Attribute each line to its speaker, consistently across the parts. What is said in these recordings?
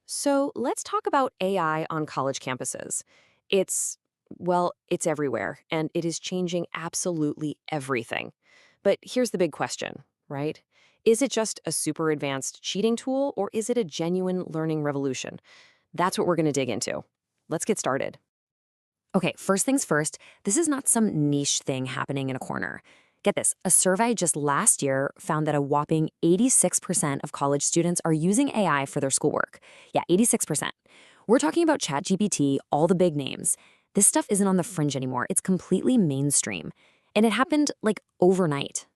Speaker 1: So let's talk about AI on college campuses. It's everywhere, and it is changing absolutely everything. But here's the big question, right? Is it just a super advanced cheating tool, or is it a genuine learning revolution? That's what we're going to dig into. Let's get started. Okay, first things first, this is not some niche thing happening in a corner. Get this, a survey just last year found that a whopping 86% of college students are using AI for their schoolwork. Yeah, 86%. We're talking about ChatGPT, all the big names. This stuff isn't on the fringe anymore. It's completely mainstream. And it happened like overnight.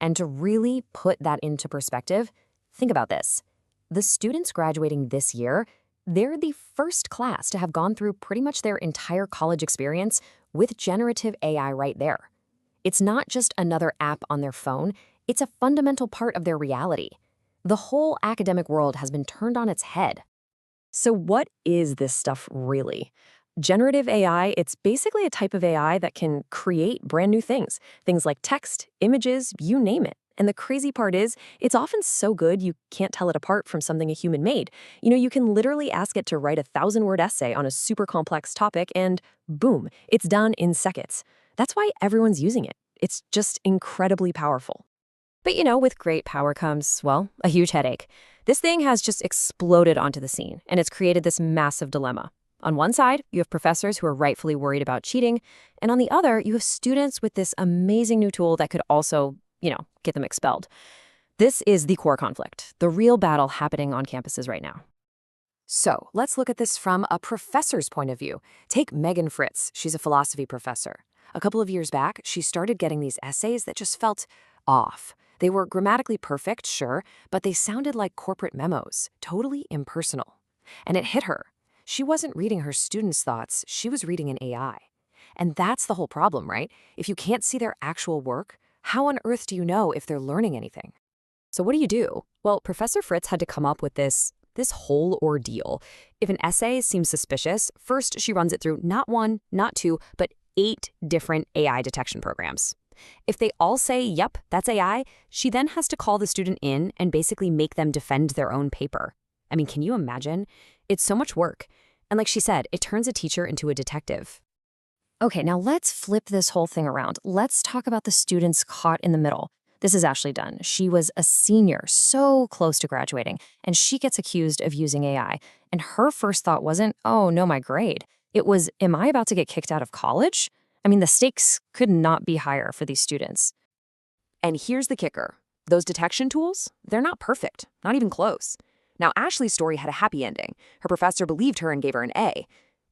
Speaker 1: And to really put that into perspective, think about this. The students graduating this year, they're the first class to have gone through pretty much their entire college experience with generative AI right there. It's not just another app on their phone, it's a fundamental part of their reality. The whole academic world has been turned on its head. So what is this stuff really? Generative AI, it's basically a type of AI that can create brand new things. Things like text, images, you name it. And the crazy part is, it's often so good you can't tell it apart from something a human made. You can literally ask it to write a 1,000-word essay on a super complex topic and boom, it's done in seconds. That's why everyone's using it. It's just incredibly powerful. But with great power comes, well, a huge headache. This thing has just exploded onto the scene, and it's created this massive dilemma. On one side, you have professors who are rightfully worried about cheating, and on the other, you have students with this amazing new tool that could also, get them expelled. This is the core conflict, the real battle happening on campuses right now. So let's look at this from a professor's point of view. Take Megan Fritz. She's a philosophy professor. A couple of years back, she started getting these essays that just felt off. They were grammatically perfect, sure, but they sounded like corporate memos, totally impersonal. And it hit her. She wasn't reading her students' thoughts, she was reading an AI. And that's the whole problem, right? If you can't see their actual work, how on earth do you know if they're learning anything? So what do you do? Well, Professor Fritz had to come up with this whole ordeal. If an essay seems suspicious, first she runs it through not one, not two, but 8 different AI detection programs. If they all say, yep, that's AI, she then has to call the student in and basically make them defend their own paper. I mean, can you imagine? It's so much work. And like she said, it turns a teacher into a detective. Okay, now let's flip this whole thing around. Let's talk about the students caught in the middle. This is Ashley Dunn. She was a senior, so close to graduating, and she gets accused of using AI. And her first thought wasn't, oh, no, my grade. It was, am I about to get kicked out of college? I mean, the stakes could not be higher for these students. And here's the kicker. Those detection tools, they're not perfect, not even close. Now, Ashley's story had a happy ending. Her professor believed her and gave her an A.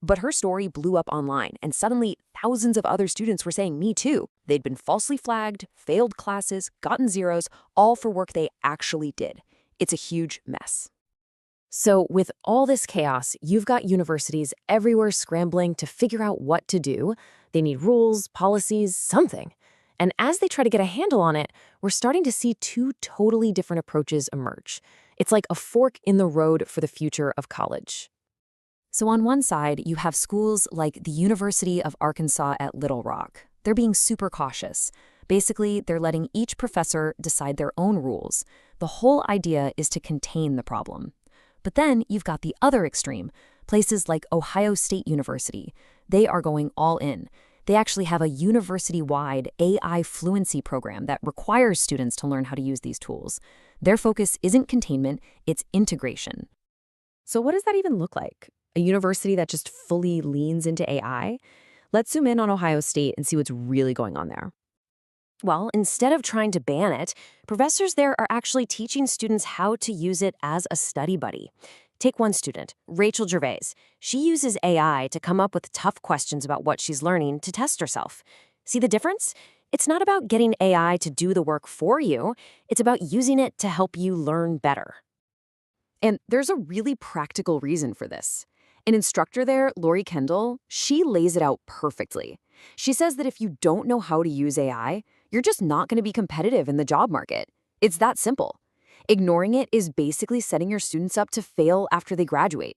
Speaker 1: But her story blew up online, and suddenly thousands of other students were saying, me too. They'd been falsely flagged, failed classes, gotten zeros, all for work they actually did. It's a huge mess. So with all this chaos, you've got universities everywhere scrambling to figure out what to do. They need rules, policies, something. And as they try to get a handle on it, we're starting to see 2 totally different approaches emerge. It's like a fork in the road for the future of college. So on one side, you have schools like the University of Arkansas at Little Rock. They're being super cautious. Basically, they're letting each professor decide their own rules. The whole idea is to contain the problem. But then you've got the other extreme, places like Ohio State University. They are going all in. They actually have a university-wide AI fluency program that requires students to learn how to use these tools. Their focus isn't containment, it's integration. So what does that even look like? A university that just fully leans into AI? Let's zoom in on Ohio State and see what's really going on there. Well, instead of trying to ban it, professors there are actually teaching students how to use it as a study buddy. Take one student, Rachel Gervais. She uses AI to come up with tough questions about what she's learning to test herself. See the difference? It's not about getting AI to do the work for you. It's about using it to help you learn better. And there's a really practical reason for this. An instructor there, Lori Kendall, she lays it out perfectly. She says that if you don't know how to use AI, you're just not going to be competitive in the job market. It's that simple. Ignoring it is basically setting your students up to fail after they graduate.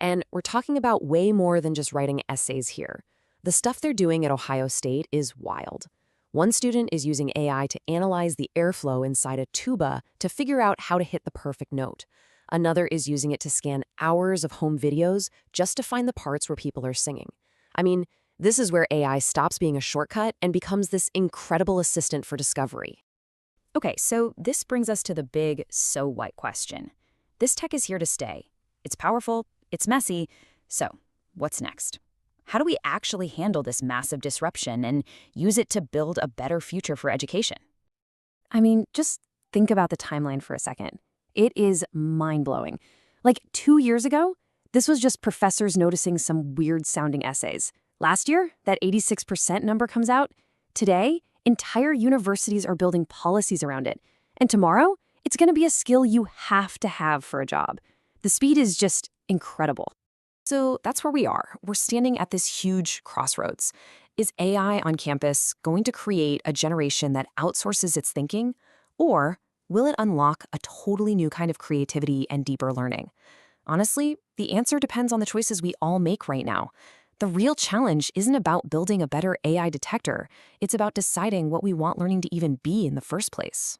Speaker 1: And we're talking about way more than just writing essays here. The stuff they're doing at Ohio State is wild. One student is using AI to analyze the airflow inside a tuba to figure out how to hit the perfect note. Another is using it to scan hours of home videos just to find the parts where people are singing. I mean, this is where AI stops being a shortcut and becomes this incredible assistant for discovery.
Speaker 2: Okay, so this brings us to the big so what question. This tech is here to stay. It's powerful, it's messy, so what's next? How do we actually handle this massive disruption and use it to build a better future for education?
Speaker 1: I mean, just think about the timeline for a second. It is mind-blowing. Like 2 years ago, this was just professors noticing some weird-sounding essays. Last year, that 86% number comes out. Today, entire universities are building policies around it. And tomorrow, it's going to be a skill you have to have for a job. The speed is just incredible. So that's where we are. We're standing at this huge crossroads. Is AI on campus going to create a generation that outsources its thinking? Or will it unlock a totally new kind of creativity and deeper learning? Honestly, the answer depends on the choices we all make right now. The real challenge isn't about building a better AI detector. It's about deciding what we want learning to even be in the first place.